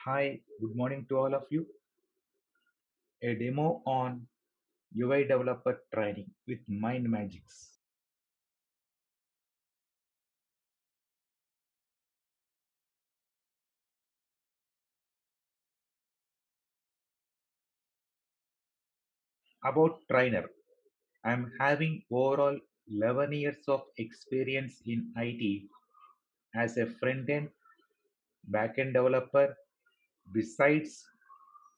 Hi, good morning to all of you. A demo on UI developer training with MindMajix. About trainer, I'm having overall 11 years of experience in IT as a front-end, back-end developer, besides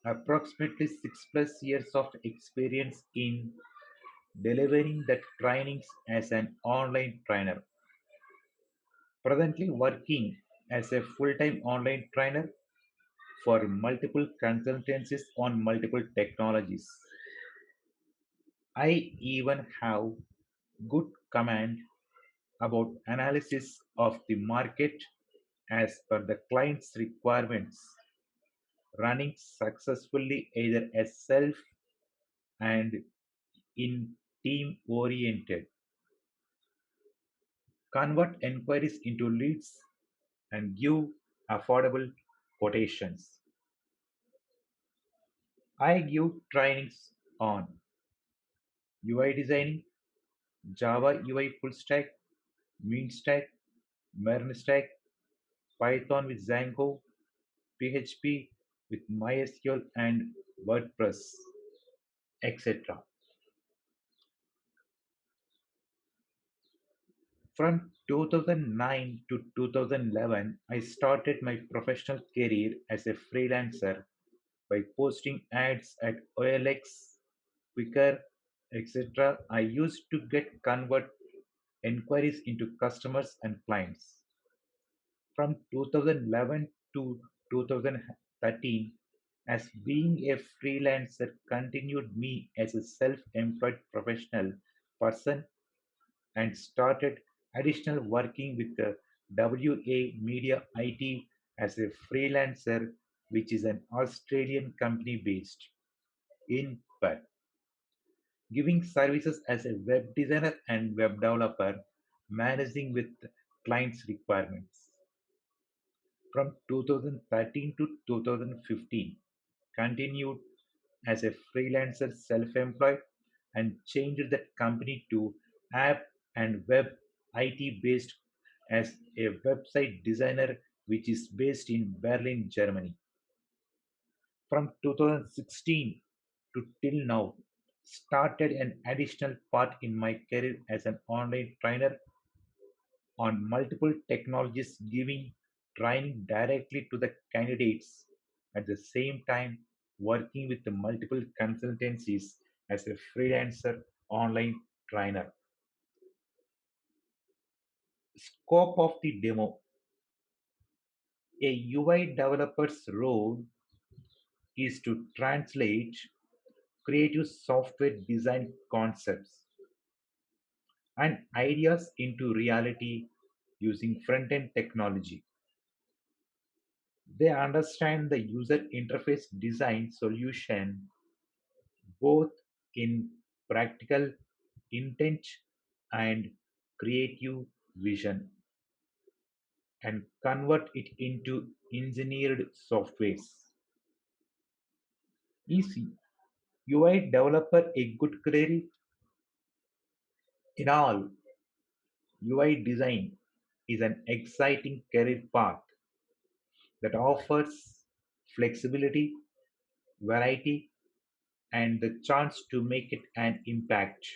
approximately 6 plus years of experience in delivering the trainings as an online trainer. Presently working as a full-time online trainer for multiple consultancies on multiple technologies. I even have good command about analysis of the market as per the client's requirements, running successfully either as self and in team oriented, convert enquiries into leads and give affordable quotations. I give trainings on UI designing, Java UI full stack, mean stack, Mern stack, Python with Django, PHP with MySQL and WordPress, etc. From 2009 to 2011, I started my professional career as a freelancer by posting ads at OLX, Quicker, etc. I used to get convert inquiries into customers and clients. From 2011 to 2013, as being a freelancer continued me as a self-employed professional person and started additional working with the WA Media IT as a freelancer, which is an Australian company based in Perth, giving services as a web designer and web developer, managing with clients' requirements. From 2013 to 2015, continued as a freelancer self-employed and changed that company to app and web IT based as a website designer which is based in Berlin, Germany. From 2016 to till now, started an additional part in my career as an online trainer on multiple technologies, giving training directly to the candidates at the same time working with the multiple consultancies as a freelancer online trainer. Scope of the demo: a UI developer's role is to translate creative software design concepts and ideas into reality using front end technology. They understand the user interface design solution both in practical intent and creative vision and convert it into engineered softwares. Is UI developer a good career? In all, UI design is an exciting career path that offers flexibility, variety, and the chance to make it an impact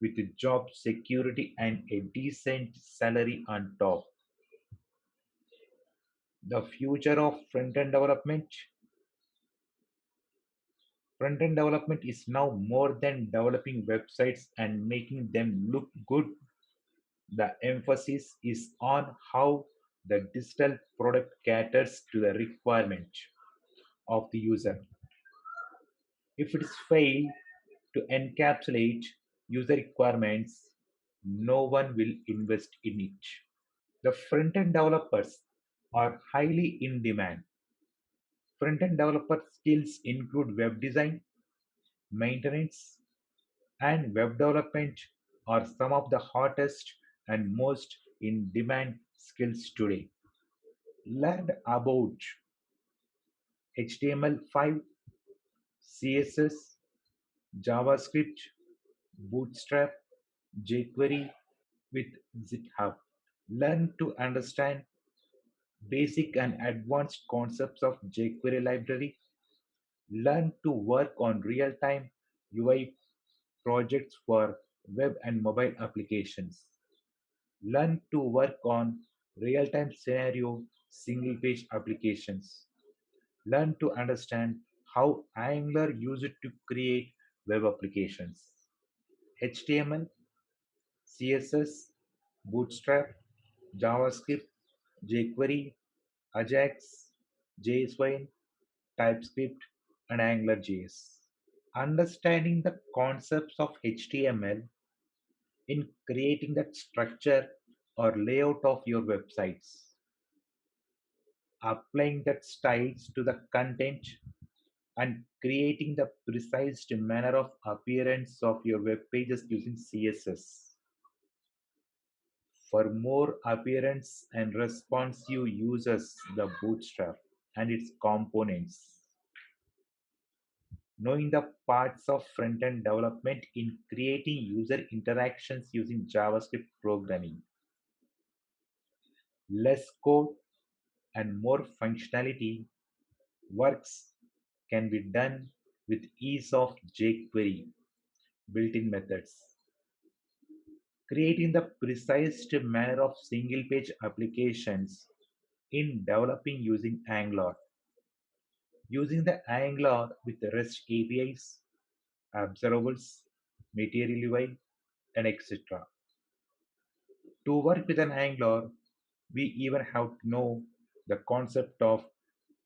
with a job security and a decent salary on top. The future of front-end development is now more than developing websites and making them look good. The emphasis is on how the digital product caters to the requirement of the user. If it is failed to encapsulate user requirements, no one will invest in it. The front-end developers are highly in demand. Front-end developer skills include web design, maintenance, and web development are some of the hottest and most in demand skills today. Learn about HTML5, CSS, JavaScript, Bootstrap, JQuery with GitHub. Learn to understand basic and advanced concepts of jQuery library. Learn to work on real-time UI projects for web and mobile applications. Learn to work on real-time scenario single-page applications. Learn to understand how Angular used to create web applications. HTML, CSS, Bootstrap, JavaScript, jQuery, Ajax, JSON, TypeScript, and AngularJS. Understanding the concepts of HTML in creating that structure or layout of your websites, applying that styles to the content, and creating the precise manner of appearance of your web pages using CSS. For more appearance and responsive uses the Bootstrap and its components. Knowing the parts of front-end development in creating user interactions using JavaScript programming. Less code and more functionality works can be done with ease of jQuery built-in methods. Creating the precise manner of single-page applications in developing using Angular. Using the Angular with the REST APIs, observables, material UI, and etc. To work with an Angular, we even have to know the concept of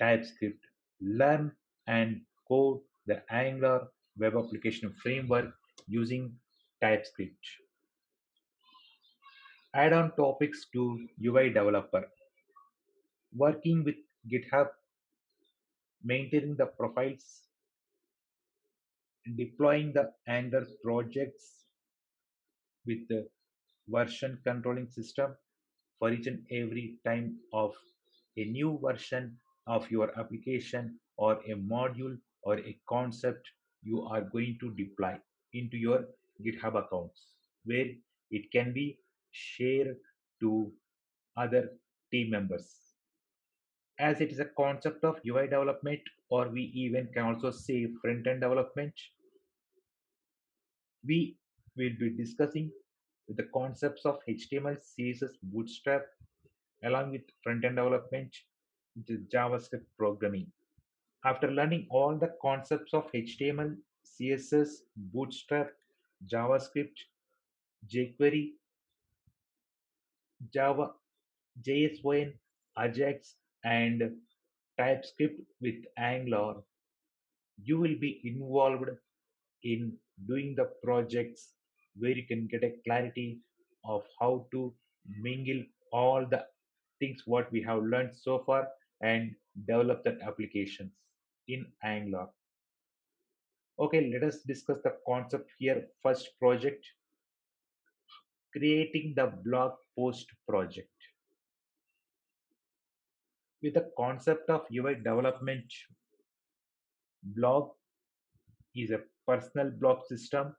TypeScript, learn and code the Angular web application framework using TypeScript. Add-on topics to UI developer, working with GitHub, maintaining the profiles, deploying the Angular projects with the version controlling system for each and every time of a new version of your application or a module or a concept you are going to deploy into your GitHub accounts where it can be shared to other team members. As it is a concept of UI development, or we even can also say front end development, we will be discussing the concepts of HTML, CSS, Bootstrap, along with front-end development, the JavaScript programming. After learning all the concepts of HTML, CSS, Bootstrap, JavaScript, jQuery, Java, JSON, Ajax, and TypeScript with Angular, you will be involved in doing the projects where you can get a clarity of how to mingle all the things what we have learned so far and develop that applications in Angular. Okay, let us discuss the concept here. First project, creating the blog post project. With the concept of UI development, blog is a personal blog system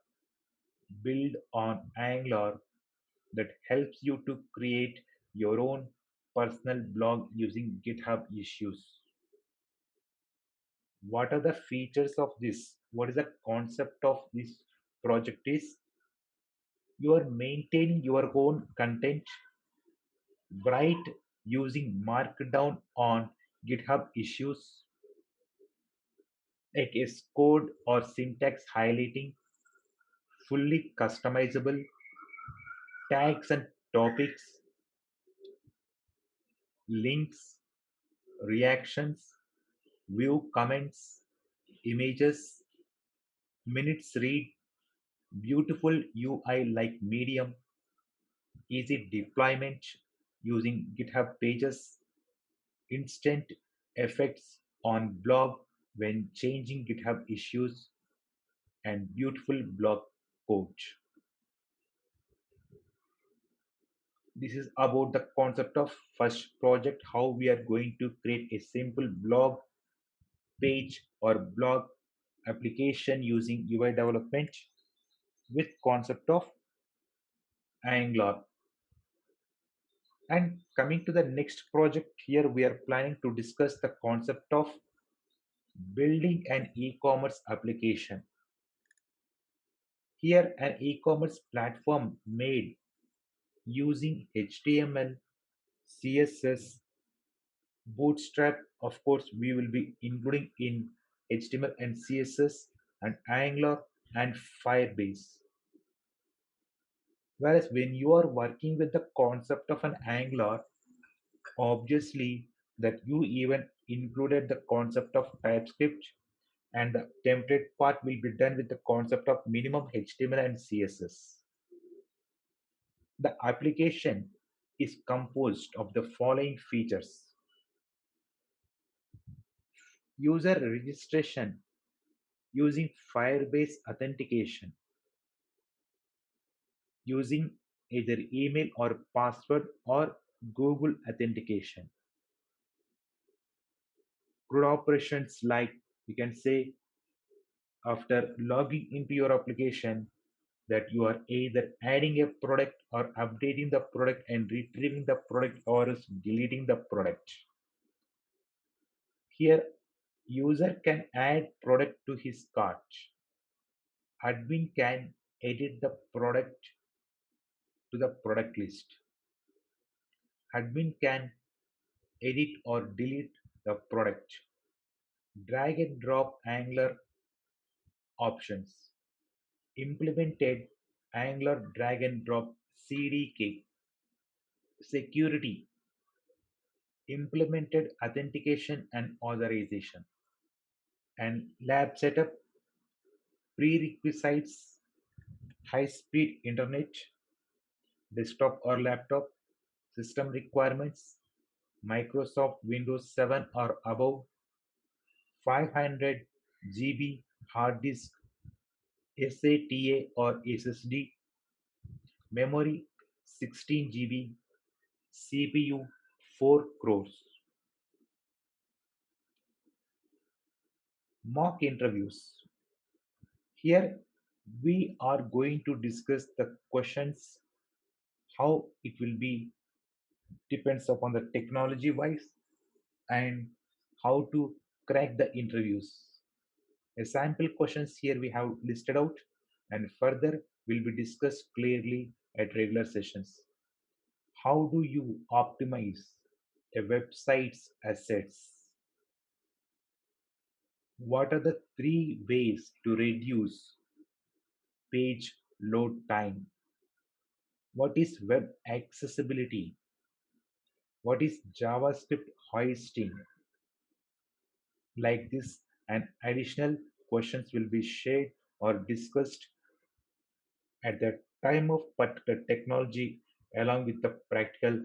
built on Angular that helps you to create your own personal blog using GitHub issues. What are the features of this? What is the concept of this project is? You are maintaining your own content, write using markdown on GitHub issues, like is code or syntax highlighting, fully customizable, tags and topics, links, reactions, view comments, images, minutes read, beautiful UI like Medium, easy deployment using GitHub pages, instant effects on blog when changing GitHub issues, and beautiful blog code. This is about the concept of first project, how we are going to create a simple blog page or blog application using UI development with concept of Angular. And coming to the next project, here we are planning to discuss the concept of building an e-commerce application. Here an e-commerce platform made using HTML, CSS, Bootstrap. Of course, we will be including in HTML and CSS and Angular and Firebase. Whereas when you are working with the concept of an Angular, obviously that you even included the concept of TypeScript, and the template part will be done with the concept of minimum HTML and CSS. The application is composed of the following features: user registration using Firebase authentication, using either email or password or Google authentication. CRUD operations like you can say after logging into your application that you are either adding a product or updating the product and retrieving the product or else deleting the product. Here user can add product to his cart. Admin can edit the product to the product list. Admin can edit or delete the product. Drag and drop Angular options. Implemented Angular drag and drop CDK. Security. Implemented authentication and authorization. And lab setup. Prerequisites. High speed internet. Desktop or laptop. System requirements. Microsoft Windows 7 or above. 500 GB hard disk, SATA or SSD, memory 16 GB, CPU 4 crores. Mock interviews. Here we are going to discuss the questions, how it will be depends upon the technology wise and how to crack the interviews. A sample questions here we have listed out and further will be discussed clearly at regular sessions. How do you optimize a website's assets? What are the three ways to reduce page load time? What is web accessibility? What is JavaScript hoisting? Like this, and additional questions will be shared or discussed at the time of particular technology along with the practical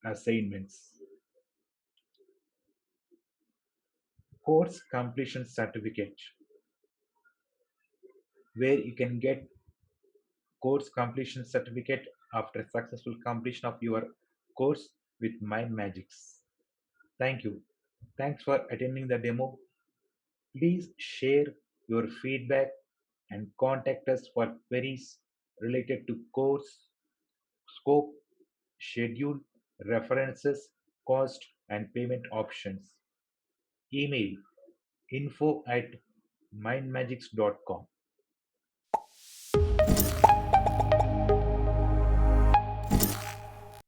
assignments. Course completion certificate, where you can get course completion certificate after successful completion of your course with MindMajix. Thank you. Thanks for attending the demo. Please share your feedback and contact us for queries related to course, scope, schedule, references, cost, and payment options. Email info@mindmagix.com.